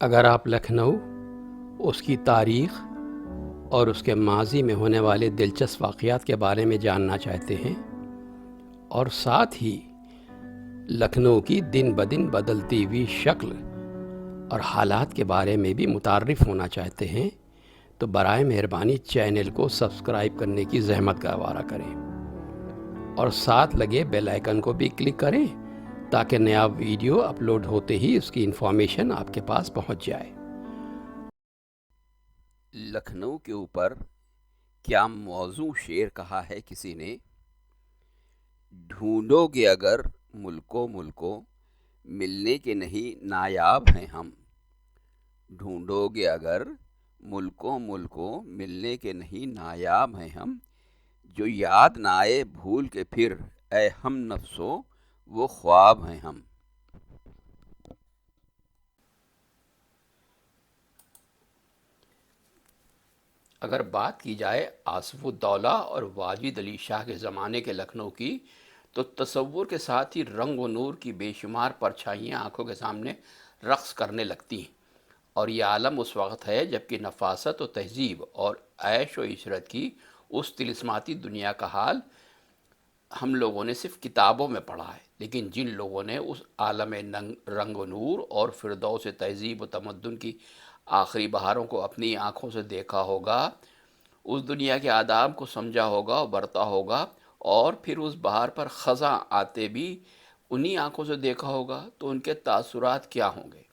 اگر آپ لکھنؤ، اس کی تاریخ اور اس کے ماضی میں ہونے والے دلچسپ واقعات کے بارے میں جاننا چاہتے ہیں اور ساتھ ہی لکھنؤ کی دن بدن بدلتی ہوئی شکل اور حالات کے بارے میں بھی متعارف ہونا چاہتے ہیں تو برائے مہربانی چینل کو سبسکرائب کرنے کی زحمت گوارا کریں اور ساتھ لگے بیل آئیکن کو بھی کلک کریں تاکہ نیا ویڈیو اپلوڈ ہوتے ہی اس کی انفارمیشن آپ کے پاس پہنچ جائے۔ لکھنؤ کے اوپر کیا موزوں شعر کہا ہے کسی نے؟ ڈھونڈو گے اگر ملکوں ملنے کے نہیں نایاب ہیں ہم۔ ڈھونڈو گے اگر ملکوں ملنے کے نہیں نایاب ہیں ہم۔ جو یاد نہ آئے بھول کے پھر اے ہم نفسوں وہ خواب ہیں ہم۔ اگر بات کی جائے آصف الدولہ اور واجد علی شاہ کے زمانے کے لکھنؤ کی تو تصور کے ساتھ ہی رنگ و نور کی بے شمار پرچھائیاں آنکھوں کے سامنے رقص کرنے لگتی ہیں، اور یہ عالم اس وقت ہے جبکہ نفاست و تہذیب اور عیش و عشرت کی اس طلسماتی دنیا کا حال ہم لوگوں نے صرف کتابوں میں پڑھا ہے، لیکن جن لوگوں نے اس عالم رنگ و نور اور فردوس تہذیب و تمدن کی آخری بہاروں کو اپنی آنکھوں سے دیکھا ہوگا، اس دنیا کے آداب کو سمجھا ہوگا اور برتا ہوگا، اور پھر اس بہار پر خزاں آتے بھی انہی آنکھوں سے دیکھا ہوگا، تو ان کے تاثرات کیا ہوں گے؟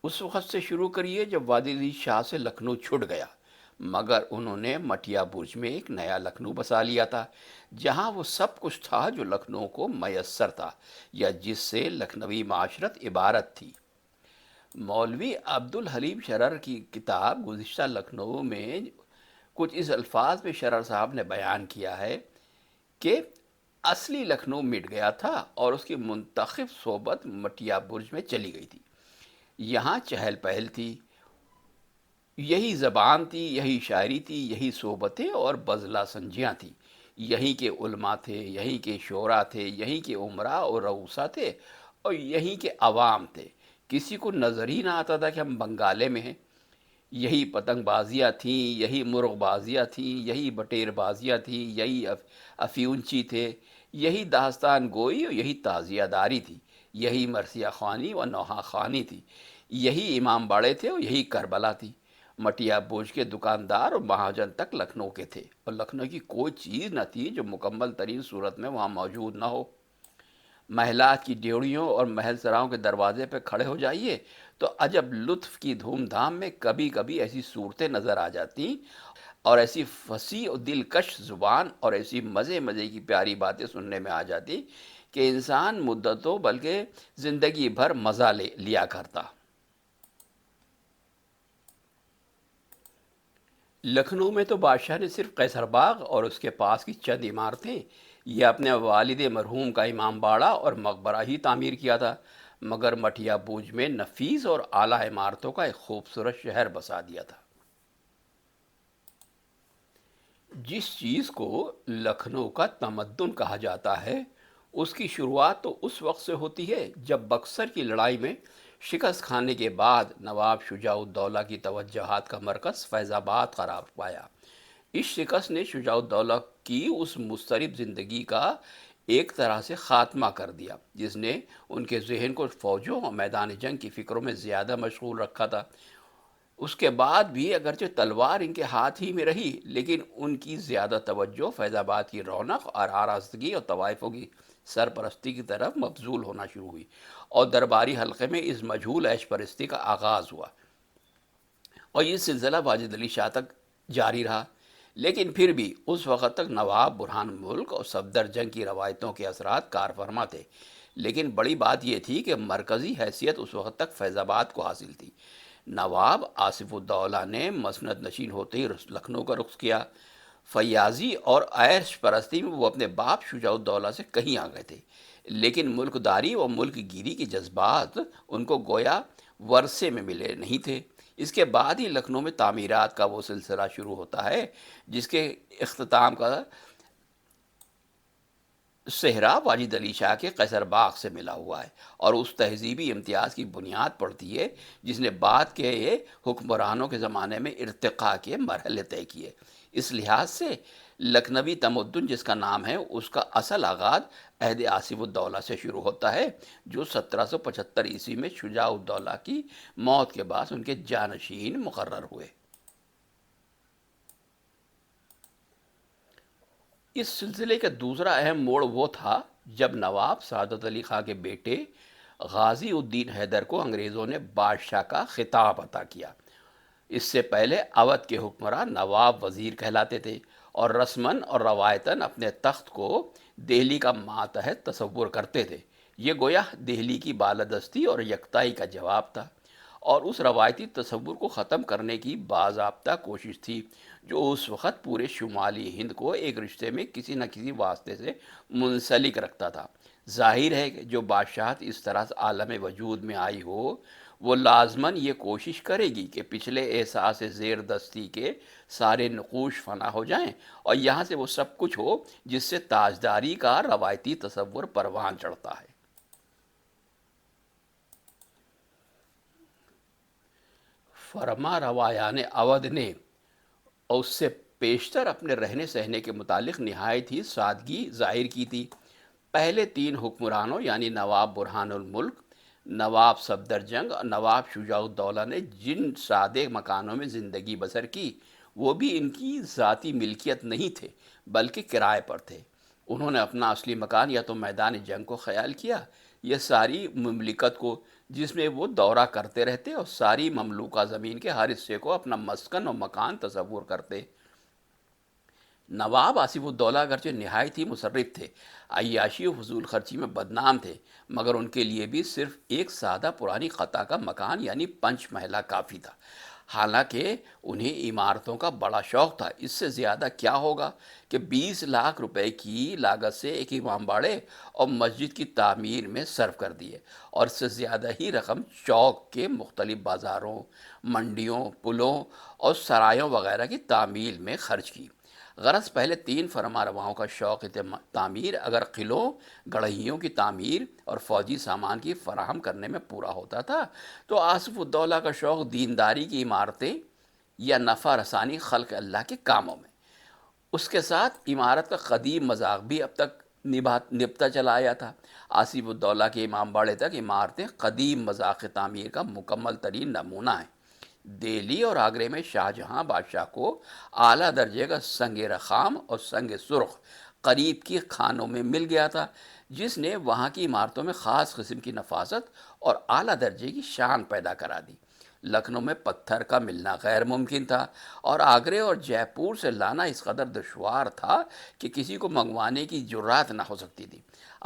اس وقت سے شروع کریے جب وادی علی شاہ سے لکھنؤ چھٹ گیا، مگر انہوں نے مٹیا برج میں ایک نیا لکھنؤ بسا لیا تھا، جہاں وہ سب کچھ تھا جو لکھنؤ کو میسر تھا یا جس سے لکھنوی معاشرت عبارت تھی۔ مولوی عبدالحلیم شرر کی کتاب گزشتہ لکھنؤ میں کچھ اس الفاظ میں شرر صاحب نے بیان کیا ہے کہ اصلی لکھنؤ مٹ گیا تھا اور اس کی منتخب صحبت مٹیا برج میں چلی گئی تھی۔ یہاں چہل پہل تھی، یہی زبان تھی، یہی شاعری تھی، یہی صحبتیں اور بزلہ سنجیاں تھیں، یہیں کے علماء تھے، یہیں کے شعراء تھے، یہیں کے عمراء اور رؤسا تھے، اور یہیں کے عوام تھے۔ کسی کو نظر ہی نہ آتا تھا کہ ہم بنگالے میں ہیں۔ یہی پتنگ بازیاں تھیں، یہی مرغ بازیاں تھیں، یہی بٹیر بازیاں تھیں، یہی افیونچی تھے، یہی داستان گوئی اور یہی تعزیہ داری تھی، یہی مرثیہ خوانی و نوحہ خوانی تھی، یہی امام باڑے تھے اور یہی کربلا تھی۔ مٹیا بوجھ کے دکاندار اور مہاجن تک لکھنؤ کے تھے، اور لکھنؤ کی کوئی چیز نہ تھی جو مکمل ترین صورت میں وہاں موجود نہ ہو۔ محلات کی ڈیوڑیوں اور محل سراؤں کے دروازے پہ کھڑے ہو جائیے تو عجب لطف کی دھوم دھام میں کبھی کبھی ایسی صورتیں نظر آ جاتی اور ایسی فصیح و دلکش زبان اور ایسی مزے مزے کی پیاری باتیں سننے میں آ جاتی کہ انسان مدتوں بلکہ زندگی بھر مزہ لیا کرتا۔ لکھنؤ میں تو بادشاہ نے صرف قیصر باغ اور اس کے پاس کی چند عمارتیں یا اپنے والد مرحوم کا امام باڑہ اور مقبرہ ہی تعمیر کیا تھا، مگر مٹیا بوجھ میں نفیس اور اعلیٰ عمارتوں کا ایک خوبصورت شہر بسا دیا تھا۔ جس چیز کو لکھنؤ کا تمدن کہا جاتا ہے، اس کی شروعات تو اس وقت سے ہوتی ہے جب بکسر کی لڑائی میں شکست کھانے کے بعد نواب شجاع الدولہ کی توجہات کا مرکز فیض آباد قرار پایا۔ اس شکست نے شجاع الدولہ کی اس مضطرب زندگی کا ایک طرح سے خاتمہ کر دیا جس نے ان کے ذہن کو فوجوں اور میدان جنگ کی فکروں میں زیادہ مشغول رکھا تھا۔ اس کے بعد بھی اگرچہ تلوار ان کے ہاتھ ہی میں رہی، لیکن ان کی زیادہ توجہ فیض آباد کی رونق اور آراستگی اور طوائفوں کی سرپرستی کی طرف مبذول ہونا شروع ہوئی، اور درباری حلقے میں اس مجہول عیش پرستی کا آغاز ہوا، اور یہ سلسلہ واجد علی شاہ تک جاری رہا۔ لیکن پھر بھی اس وقت تک نواب برہان ملک اور صفدر جنگ کی روایتوں کے اثرات کار فرما تھے، لیکن بڑی بات یہ تھی کہ مرکزی حیثیت اس وقت تک فیض آباد کو حاصل تھی۔ نواب آصف الدولہ نے مسند نشین ہوتے ہی لکھنؤ کا رخ کیا۔ فیاضی اور عیش پرستی میں وہ اپنے باپ شجاع الدولہ سے کہیں آ گئے تھے، لیکن ملک داری اور ملک گیری کے جذبات ان کو گویا ورثے میں ملے نہیں تھے۔ اس کے بعد ہی لکھنؤ میں تعمیرات کا وہ سلسلہ شروع ہوتا ہے جس کے اختتام کا صحرا واجد علی شاہ کے قیصر باغ سے ملا ہوا ہے اور اس تہذیبی امتیاز کی بنیاد پڑتی ہے جس نے بعد کے حکمرانوں کے زمانے میں ارتقاء کے مرحلے طے کیے۔ اس لحاظ سے لکھنوی تمدن جس کا نام ہے اس کا اصل آغاز عہد آصف الدولہ سے شروع ہوتا ہے، جو 1775 میں شجاع الدولہ کی موت کے بعد ان کے جانشین مقرر ہوئے۔ اس سلسلے کا دوسرا اہم موڑ وہ تھا جب نواب سعادت علی خان کے بیٹے غازی الدین حیدر کو انگریزوں نے بادشاہ کا خطاب عطا کیا۔ اس سے پہلے اودھ کے حکمراں نواب وزیر کہلاتے تھے اور رسماً اور روایتاً اپنے تخت کو دہلی کا ماتحت تصور کرتے تھے۔ یہ گویا دہلی کی بالادستی اور یکتائی کا جواب تھا اور اس روایتی تصور کو ختم کرنے کی باضابطہ کوشش تھی جو اس وقت پورے شمالی ہند کو ایک رشتے میں کسی نہ کسی واسطے سے منسلک رکھتا تھا۔ ظاہر ہے کہ جو بادشاہت اس طرح سے عالم وجود میں آئی ہو وہ لازماً یہ کوشش کرے گی کہ پچھلے احساس زیر دستی کے سارے نقوش فنا ہو جائیں اور یہاں سے وہ سب کچھ ہو جس سے تاجداری کا روایتی تصور پروان چڑھتا ہے۔ فرما روایان اودھ نے اور اس سے پیشتر اپنے رہنے سہنے کے متعلق نہایت ہی سادگی ظاہر کی تھی۔ پہلے تین حکمرانوں یعنی نواب برہان الملک، نواب صفدر جنگ اور نواب شجاع الدولہ نے جن سادے مکانوں میں زندگی بسر کی وہ بھی ان کی ذاتی ملکیت نہیں تھے بلکہ کرائے پر تھے۔ انہوں نے اپنا اصلی مکان یا تو میدان جنگ کو خیال کیا یا ساری مملکت کو، جس میں وہ دورہ کرتے رہتے اور ساری مملوکہ زمین کے ہر حصے کو اپنا مسکن اور مکان تصور کرتے۔ نواب آصف الدولہ اگرچہ نہایت ہی مصرف تھے، عیاشی و فضول خرچی میں بدنام تھے، مگر ان کے لیے بھی صرف ایک سادہ پرانی خطا کا مکان یعنی پنچ محلہ کافی تھا۔ حالانکہ انہیں عمارتوں کا بڑا شوق تھا۔ اس سے زیادہ کیا ہوگا کہ 20 لاکھ روپے کی لاگت سے ایک امام باڑے اور مسجد کی تعمیر میں صرف کر دیے اور اس سے زیادہ ہی رقم چوک کے مختلف بازاروں، منڈیوں، پلوں اور سرایوں وغیرہ کی تعمیل میں خرچ کی۔ غرض پہلے تین فرما رواؤں کا شوق تعمیر اگر قلعوں، گڑھیوں کی تعمیر اور فوجی سامان کی فراہم کرنے میں پورا ہوتا تھا تو آصف الدولہ کا شوق دینداری کی عمارتیں یا نفع رسانی خلق اللہ کے کاموں میں۔ اس کے ساتھ عمارت کا قدیم مذاق بھی اب تک نبھتا چلا آیا تھا۔ آصف الدولہ کے امام باڑے تک عمارتیں قدیم مذاق تعمیر کا مکمل ترین نمونہ ہیں۔ دہلی اور آگرے میں شاہ جہاں بادشاہ کو اعلیٰ درجے کا سنگ رخام اور سنگ سرخ قریب کی خانوں میں مل گیا تھا، جس نے وہاں کی عمارتوں میں خاص قسم کی نفاست اور اعلیٰ درجے کی شان پیدا کرا دی۔ لکھنؤ میں پتھر کا ملنا غیر ممکن تھا اور آگرے اور جے پور سے لانا اس قدر دشوار تھا کہ کسی کو منگوانے کی جرات نہ ہو سکتی تھی۔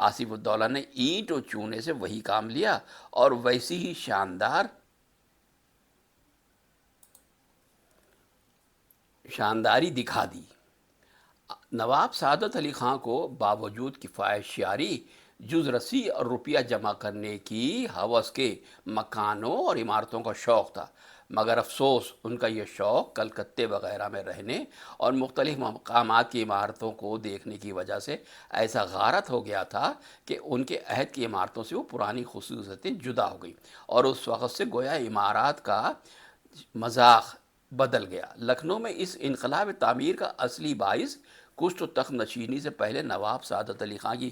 آصف الدولہ نے اینٹ اور چونے سے وہی کام لیا اور ویسی ہی شانداری دکھا دی۔ نواب سعادت علی خان کو باوجود کفایت شعاری جز رسی اور روپیہ جمع کرنے کی ہوس کے مکانوں اور عمارتوں کا شوق تھا، مگر افسوس ان کا یہ شوق کلکتے وغیرہ میں رہنے اور مختلف مقامات کی عمارتوں کو دیکھنے کی وجہ سے ایسا غارت ہو گیا تھا کہ ان کے عہد کی عمارتوں سے وہ پرانی خصوصیتیں جدا ہو گئیں اور اس وقت سے گویا عمارات کا مذاق بدل گیا۔ لکھنؤ میں اس انقلاب تعمیر کا اصلی باعث کچھ تو تخت نشینی سے پہلے نواب سعادت علی خان کی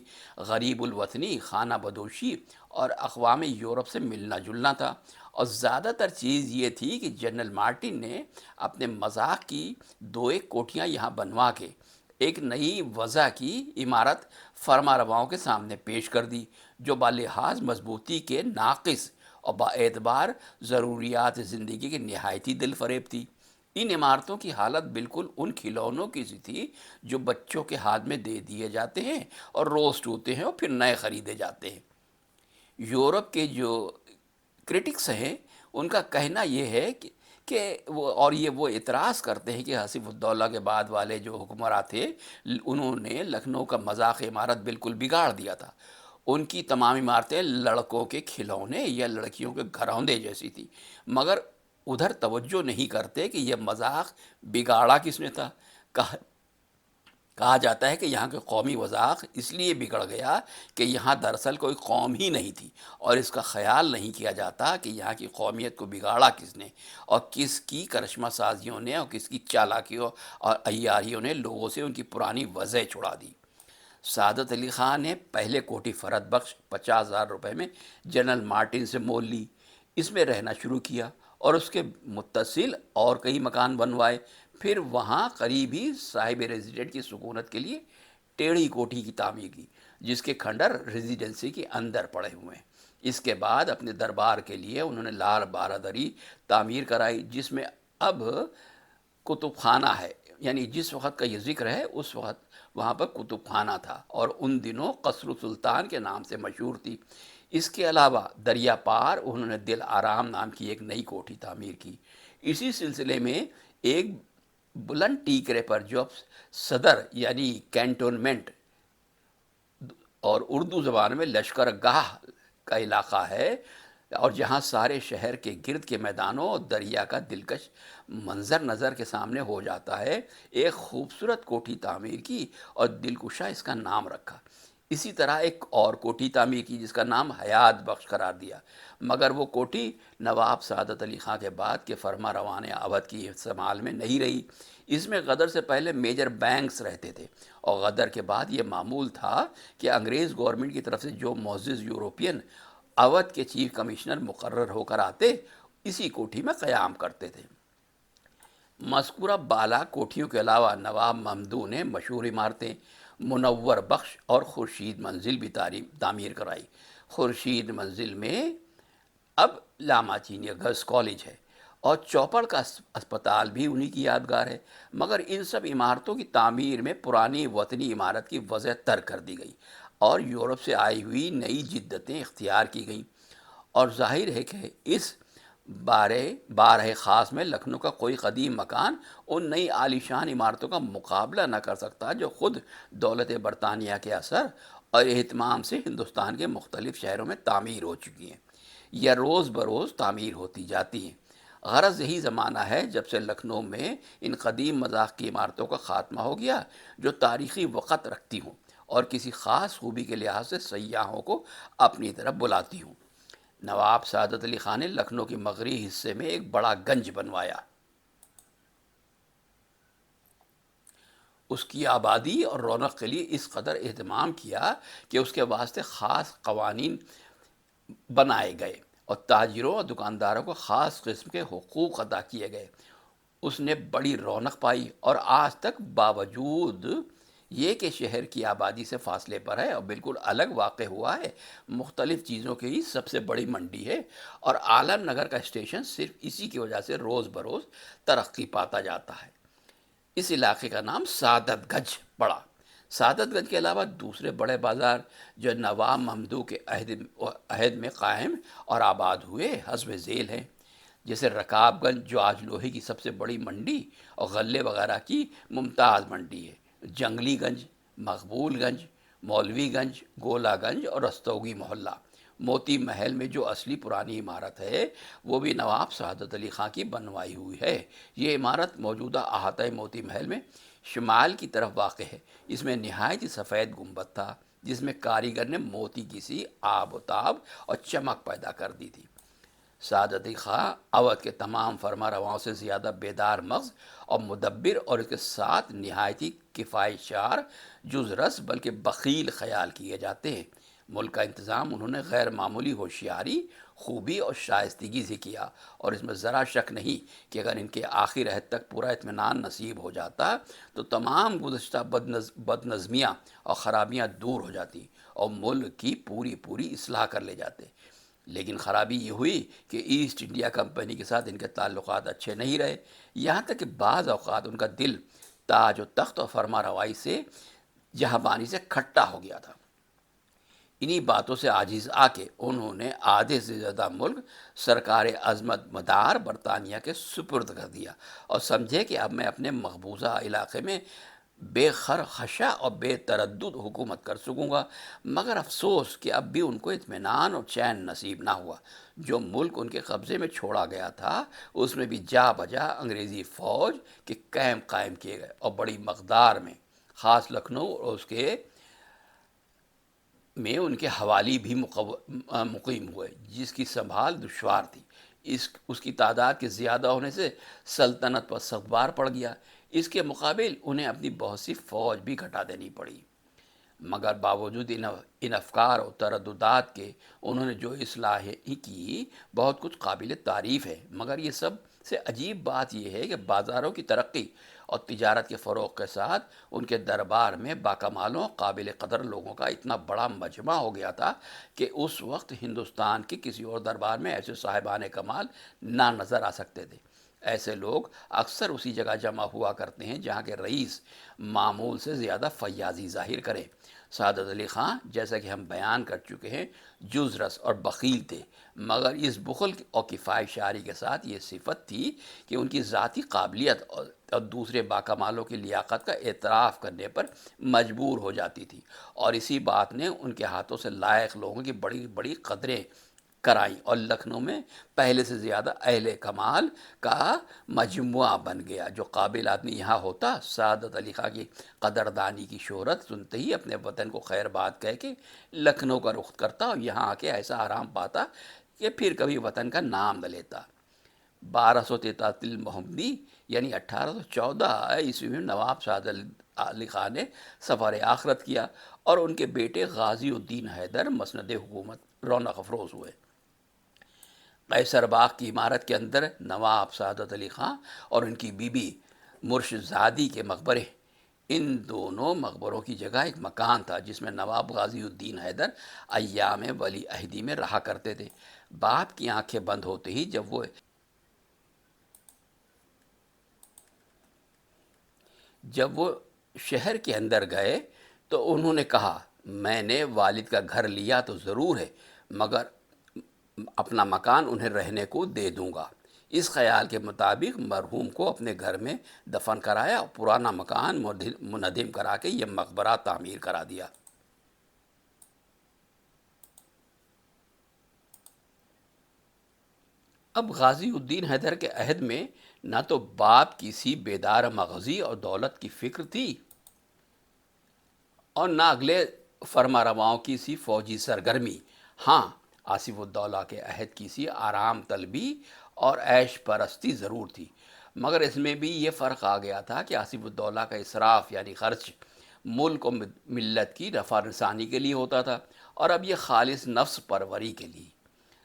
غریب الوطنی، خانہ بدوشی اور اقوام یورپ سے ملنا جلنا تھا، اور زیادہ تر چیز یہ تھی کہ جنرل مارٹن نے اپنے مذاق کی دو ایک کوٹھیاں یہاں بنوا کے ایک نئی وضع کی عمارت فرما رواؤں کے سامنے پیش کر دی جو بالحاظ مضبوطی کے ناقص اور با اعتبار ضروریات زندگی کی نہایت ہی دل فریب تھی۔ ان عمارتوں کی حالت بالکل ان کھلونوں کی سی تھی جو بچوں کے ہاتھ میں دے دیے جاتے ہیں اور روز ٹوٹتے ہیں اور پھر نئے خریدے جاتے ہیں۔ یورپ کے جو کرٹکس ہیں ان کا کہنا یہ ہے وہ اعتراض کرتے ہیں کہ آصف الدولہ کے بعد والے جو حکمراں تھے انہوں نے لکھنؤ کا مذاق عمارت بالکل بگاڑ دیا تھا۔ ان کی تمام عمارتیں لڑکوں کے کھلونے یا لڑکیوں کے گھروندے جیسی تھی، مگر ادھر توجہ نہیں کرتے کہ یہ مذاق بگاڑا کس نے تھا۔ کہا جاتا ہے کہ یہاں کے قومی مذاق اس لیے بگڑ گیا کہ یہاں دراصل کوئی قوم ہی نہیں تھی، اور اس کا خیال نہیں کیا جاتا کہ یہاں کی قومیت کو بگاڑا کس نے، اور کس کی کرشمہ سازیوں نے اور کس کی چالاکیوں اور عیاریوں نے لوگوں سے ان کی پرانی وضع چھڑا دی۔ سعادت علی خان نے پہلے کوٹھی فرد بخش 50,000 روپے میں جنرل مارٹن سے مول لی، اس میں رہنا شروع کیا اور اس کے متصل اور کئی مکان بنوائے۔ پھر وہاں قریب ہی صاحب ریزیڈنٹ کی سکونت کے لیے ٹیڑھی کوٹھی کی تعمیر کی، جس کے کھنڈر ریزیڈنسی کے اندر پڑے ہوئے ہیں۔ اس کے بعد اپنے دربار کے لیے انہوں نے لال بارادری تعمیر کرائی، جس میں اب کتب خانہ ہے، یعنی جس وقت کا یہ ذکر ہے اس وقت وہاں پر کتب خانہ تھا، اور ان دنوں قصر سلطان کے نام سے مشہور تھی۔ اس کے علاوہ دریا پار انہوں نے دل آرام نام کی ایک نئی کوٹھی تعمیر کی۔ اسی سلسلے میں ایک بلند ٹیکرے پر جو اب صدر یعنی کینٹونمنٹ اور اردو زبان میں لشکر گاہ کا علاقہ ہے، اور جہاں سارے شہر کے گرد کے میدانوں اور دریا کا دلکش منظر نظر کے سامنے ہو جاتا ہے، ایک خوبصورت کوٹھی تعمیر کی اور دلکشا اس کا نام رکھا۔ اسی طرح ایک اور کوٹھی تعمیر کی جس کا نام حیات بخش قرار دیا، مگر وہ کوٹھی نواب سعادت علی خان کے بعد کے فرما روان اودھ کی استعمال میں نہیں رہی۔ اس میں غدر سے پہلے میجر بینکس رہتے تھے، اور غدر کے بعد یہ معمول تھا کہ انگریز گورنمنٹ کی طرف سے جو معزز یوروپین اودھ کے چیف کمشنر مقرر ہو کر آتے، اسی کوٹھی میں قیام کرتے تھے۔ مذکورہ بالا کوٹھیوں کے علاوہ نواب ممدو نے مشہور عمارتیں منور بخش اور خورشید منزل بھی تعمیر کرائی۔ خورشید منزل میں اب لاما چینیا گرلز کالج ہے، اور چوپڑ کا اسپتال بھی انہی کی یادگار ہے، مگر ان سب عمارتوں کی تعمیر میں پرانی وطنی عمارت کی وضع ترک کر دی گئی اور یورپ سے آئی ہوئی نئی جدتیں اختیار کی گئیں، اور ظاہر ہے کہ اس بارہ خاص میں لکھنؤ کا کوئی قدیم مکان ان نئی عالیشان عمارتوں کا مقابلہ نہ کر سکتا جو خود دولت برطانیہ کے اثر اور اہتمام سے ہندوستان کے مختلف شہروں میں تعمیر ہو چکی ہیں یا روز بروز تعمیر ہوتی جاتی ہیں۔ غرض یہی زمانہ ہے جب سے لکھنؤ میں ان قدیم مذاق کی عمارتوں کا خاتمہ ہو گیا جو تاریخی وقت رکھتی ہوں اور کسی خاص خوبی کے لحاظ سے سیاحوں کو اپنی طرف بلاتی ہوں۔ نواب سعادت علی خان نے لکھنؤ کے مغربی حصے میں ایک بڑا گنج بنوایا۔ اس کی آبادی اور رونق کے لیے اس قدر اہتمام کیا کہ اس کے واسطے خاص قوانین بنائے گئے اور تاجروں اور دکانداروں کو خاص قسم کے حقوق ادا کیے گئے۔ اس نے بڑی رونق پائی، اور آج تک باوجود یہ کہ شہر کی آبادی سے فاصلے پر ہے اور بالکل الگ واقع ہوا ہے، مختلف چیزوں کی ہی سب سے بڑی منڈی ہے، اور عالم نگر کا اسٹیشن صرف اسی کی وجہ سے روز بروز ترقی پاتا جاتا ہے۔ اس علاقے کا نام سعادت گنج پڑا۔ سعادت گنج کے علاوہ دوسرے بڑے بازار جو نواب ممدو کے عہد میں قائم اور آباد ہوئے حسب ذیل ہیں، جیسے رکاب گنج جو آج لوہے کی سب سے بڑی منڈی اور غلے وغیرہ کی ممتاز منڈی ہے، جنگلی گنج، مقبول گنج، مولوی گنج، گولا گنج اور رستوگی محلہ۔ موتی محل میں جو اصلی پرانی عمارت ہے وہ بھی نواب سعادت علی خان کی بنوائی ہوئی ہے۔ یہ عمارت موجودہ احاطہ موتی محل میں شمال کی طرف واقع ہے۔ اس میں نہایت ہی سفید گنبد تھا جس میں کاریگر نے موتی کی سی آب و تاب اور چمک پیدا کر دی تھی۔ سعادت علی خان اودھ کے تمام فرما رواؤں سے زیادہ بیدار مغز اور مدبر، اور اس کے ساتھ نہایت ہی کفایت جز رس بلکہ بخیل خیال کیے جاتے ہیں۔ ملک کا انتظام انہوں نے غیر معمولی ہوشیاری، خوبی اور شائستگی سے کیا، اور اس میں ذرا شک نہیں کہ اگر ان کے آخر عہد تک پورا اطمینان نصیب ہو جاتا تو تمام گزشتہ بد نظمیاں اور خرابیاں دور ہو جاتی اور ملک کی پوری اصلاح کر لے جاتے۔ لیکن خرابی یہ ہوئی کہ ایسٹ انڈیا کمپنی کے ساتھ ان کے تعلقات اچھے نہیں رہے، یہاں تک کہ بعض اوقات ان کا دل تاج و تخت اور فرما روائی سے جہاں سے کھٹا ہو گیا تھا۔ انہی باتوں سے عاجز آ کے انہوں نے آدھے سے زیادہ ملک سرکار عظمت مدار برطانیہ کے سپرد کر دیا، اور سمجھے کہ اب میں اپنے مقبوضہ علاقے میں بے خرخشہ اور بے تردد حکومت کر سکوں گا۔ مگر افسوس کہ اب بھی ان کو اطمینان اور چین نصیب نہ ہوا۔ جو ملک ان کے قبضے میں چھوڑا گیا تھا اس میں بھی جا بجا انگریزی فوج کے کیمپ قائم کیے گئے اور بڑی مقدار میں خاص لکھنؤ اور اس کے میں ان کے حوالی بھی مقیم ہوئے، جس کی سنبھال دشوار تھی۔ اس کی تعداد کے زیادہ ہونے سے سلطنت پر سخت بار پڑ گیا۔ اس کے مقابل انہیں اپنی بہت سی فوج بھی گھٹا دینی پڑی، مگر باوجود ان افکار اور ترددات کے انہوں نے جو اصلاحیں کی بہت کچھ قابل تعریف ہے۔ مگر یہ سب سے عجیب بات یہ ہے کہ بازاروں کی ترقی اور تجارت کے فروغ کے ساتھ ان کے دربار میں باکمالوں قابل قدر لوگوں کا اتنا بڑا مجمع ہو گیا تھا کہ اس وقت ہندوستان کے کسی اور دربار میں ایسے صاحبان کمال نہ نظر آ سکتے تھے۔ ایسے لوگ اکثر اسی جگہ جمع ہوا کرتے ہیں جہاں کے رئیس معمول سے زیادہ فیاضی ظاہر کرے۔ سعادت علی خان، جیسا کہ ہم بیان کر چکے ہیں، جزرس اور بخیل تھے، مگر اس بخل اور کفایت شعاری کے ساتھ یہ صفت تھی کہ ان کی ذاتی قابلیت اور دوسرے باکمالوں کی لیاقت کا اعتراف کرنے پر مجبور ہو جاتی تھی، اور اسی بات نے ان کے ہاتھوں سے لائق لوگوں کی بڑی بڑی قدریں کرائیں اور لکھنؤ میں پہلے سے زیادہ اہل کمال کا مجموعہ بن گیا۔ جو قابل آدمی یہاں ہوتا، سعادت علی خان کی قدردانی کی شہرت سنتے ہی اپنے وطن کو خیر بات کہہ کے لکھنؤ کا رخ کرتا اور یہاں آ کے ایسا آرام پاتا کہ پھر کبھی وطن کا نام نہ لیتا۔ 1233 محمدی یعنی 1814 میں نواب سعادت علی خان نے سفر آخرت کیا اور ان کے بیٹے غازی الدین حیدر مسند حکومت رونق افروز ہوئے۔ قیصر باغ کی عمارت کے اندر نواب سعادت علی خان اور ان کی بیوی مرشد زادی کے مقبرے، ان دونوں مقبروں کی جگہ ایک مکان تھا جس میں نواب غازی الدین حیدر ایام ولی عہدی میں رہا کرتے تھے۔ باپ کی آنکھیں بند ہوتے ہی جب وہ شہر کے اندر گئے تو انہوں نے کہا، میں نے والد کا گھر لیا تو ضرور ہے، مگر اپنا مکان انہیں رہنے کو دے دوں گا۔ اس خیال کے مطابق مرحوم کو اپنے گھر میں دفن کرایا اور پرانا مکان منہدم کرا کے یہ مقبرہ تعمیر کرا دیا۔ اب غازی الدین حیدر کے عہد میں نہ تو باپ کی سی بیدار مغزی اور دولت کی فکر تھی اور نہ اگلے فرما رواؤں کی سی فوجی سرگرمی۔ ہاں، آصف الدولہ کے عہد کی سی آرام طلبی اور عیش پرستی ضرور تھی، مگر اس میں بھی یہ فرق آ گیا تھا کہ آصف الدولہ کا اسراف یعنی خرچ ملک و ملت کی رفع رسانی کے لیے ہوتا تھا، اور اب یہ خالص نفس پروری کے لیے۔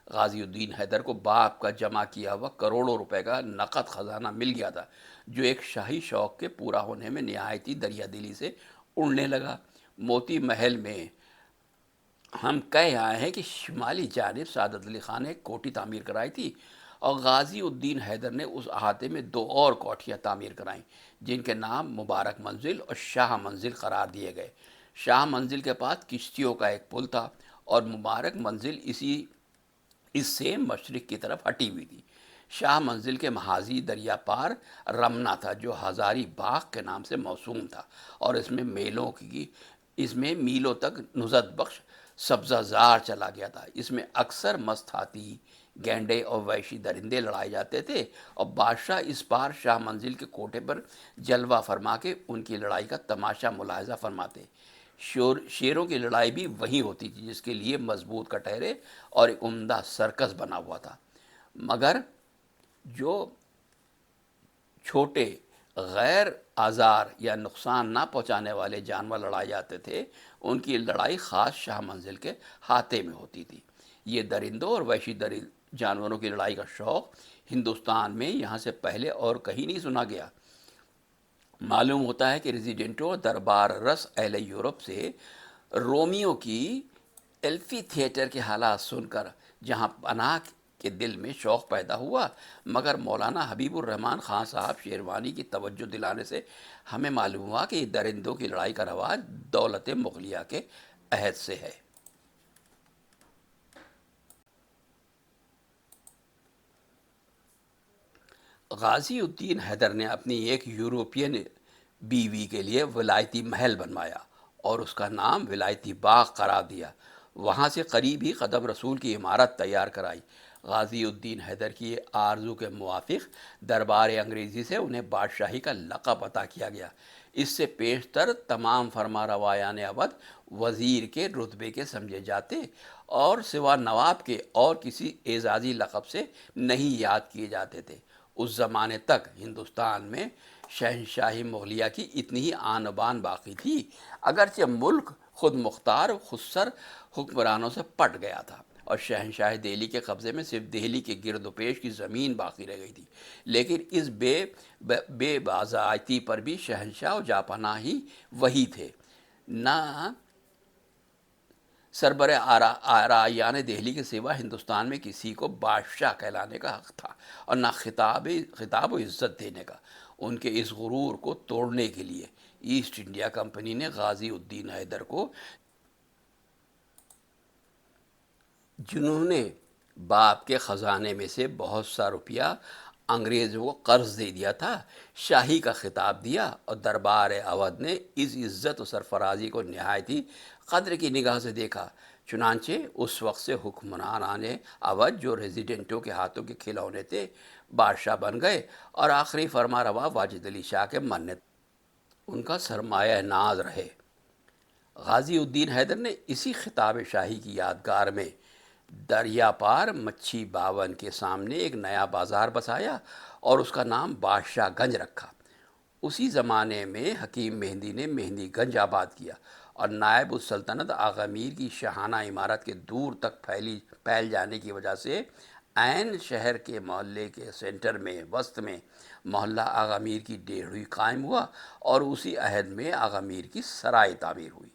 غازی الدین حیدر کو باپ کا جمع کیا ہوا کروڑوں روپے کا نقد خزانہ مل گیا تھا، جو ایک شاہی شوق کے پورا ہونے میں نہایتی دریا دلی سے اڑنے لگا۔ موتی محل میں ہم کہہ آئے ہیں کہ شمالی جانب سعادت علی خان نے ایک کوٹھی تعمیر کرائی تھی اور غازی الدین حیدر نے اس احاطے میں دو اور کوٹھیاں تعمیر کرائیں، جن کے نام مبارک منزل اور شاہ منزل قرار دیے گئے۔ شاہ منزل کے پاس کشتیوں کا ایک پل تھا اور مبارک منزل اس سے مشرق کی طرف ہٹی ہوئی تھی۔ شاہ منزل کے محاذی دریا پار رمنا تھا، جو ہزاری باغ کے نام سے موسوم تھا، اور اس میں میلوں تک نزہت بخش سبزہ زار چلا گیا تھا۔ اس میں اکثر مست ہاتھی، گینڈے اور وحشی درندے لڑائے جاتے تھے، اور بادشاہ اس بار شاہ منزل کے کوٹھے پر جلوہ فرما کے ان کی لڑائی کا تماشا ملاحظہ فرماتے۔ شیروں کی لڑائی بھی وہیں ہوتی تھی، جس کے لیے مضبوط کٹہرے اور ایک عمدہ سرکس بنا ہوا تھا، مگر جو چھوٹے غیر آزار یا نقصان نہ پہنچانے والے جانور لڑائے جاتے تھے، ان کی لڑائی خاص شاہ منزل کے ہاتھے میں ہوتی تھی۔ یہ درندوں اور وحشی جانوروں کی لڑائی کا شوق ہندوستان میں یہاں سے پہلے اور کہیں نہیں سنا گیا۔ معلوم ہوتا ہے کہ ریزیڈنٹوں اور دربار رس اہل یورپ سے رومیو کی ایلفی تھیٹر کے حالات سن کر جہاں پناہ کے دل میں شوق پیدا ہوا، مگر مولانا حبیب الرحمن خان صاحب شیروانی کی توجہ دلانے سے ہمیں معلوم ہوا کہ یہ درندوں کی لڑائی کا رواج دولت مغلیہ کے عہد سے ہے۔ غازی الدین حیدر نے اپنی ایک یوروپین بیوی کے لیے ولایتی محل بنوایا اور اس کا نام ولایتی باغ قرار دیا۔ وہاں سے قریب ہی قدم رسول کی عمارت تیار کرائی۔ غازی الدین حیدر کی آرزو کے موافق دربار انگریزی سے انہیں بادشاہی کا لقب عطا کیا گیا۔ اس سے پیشتر تمام فرما روایان اودھ وزیر کے رتبے کے سمجھے جاتے اور سوا نواب کے اور کسی اعزازی لقب سے نہیں یاد کیے جاتے تھے۔ اس زمانے تک ہندوستان میں شہنشاہی مغلیہ کی اتنی ہی آن و بان باقی تھی، اگرچہ ملک خود مختار خودسر حکمرانوں سے پٹ گیا تھا اور شہنشاہ دہلی کے قبضے میں صرف دہلی کے گرد و پیش کی زمین باقی رہ گئی تھی، لیکن اس بے باضابطگی پر بھی شہنشاہ و جاپناہ ہی وہی تھے۔ نہ سربر آرایان دہلی کے سوا ہندوستان میں کسی کو بادشاہ کہلانے کا حق تھا اور نہ خطاب و عزت دینے کا۔ ان کے اس غرور کو توڑنے کے لیے ایسٹ انڈیا کمپنی نے غازی الدین حیدر کو، جنہوں نے باپ کے خزانے میں سے بہت سا روپیہ انگریزوں کو قرض دے دیا تھا، شاہی کا خطاب دیا اور دربار اودھ نے اس عزت و سرفرازی کو نہایت ہی قدر کی نگاہ سے دیکھا۔ چنانچہ اس وقت سے حکمرانان اودھ جو ریزیڈنٹوں کے ہاتھوں کے کھلونے تھے، بادشاہ بن گئے اور آخری فرما روا واجد علی شاہ کے منت ان کا سرمایہ ناز رہے۔ غازی الدین حیدر نے اسی خطاب شاہی کی یادگار میں دریا پار مچھی باون کے سامنے ایک نیا بازار بسایا اور اس کا نام بادشاہ گنج رکھا۔ اسی زمانے میں حکیم مہندی نے مہندی گنج آباد کیا اور نائب السلطنت آغا میر کی شاہانہ عمارت کے دور تک پھیل جانے کی وجہ سے عین شہر کے محلے کے سینٹر میں وسط میں محلہ آغا میر کی ڈیہڑی قائم ہوا اور اسی عہد میں آغا میر کی سرائے تعمیر ہوئی۔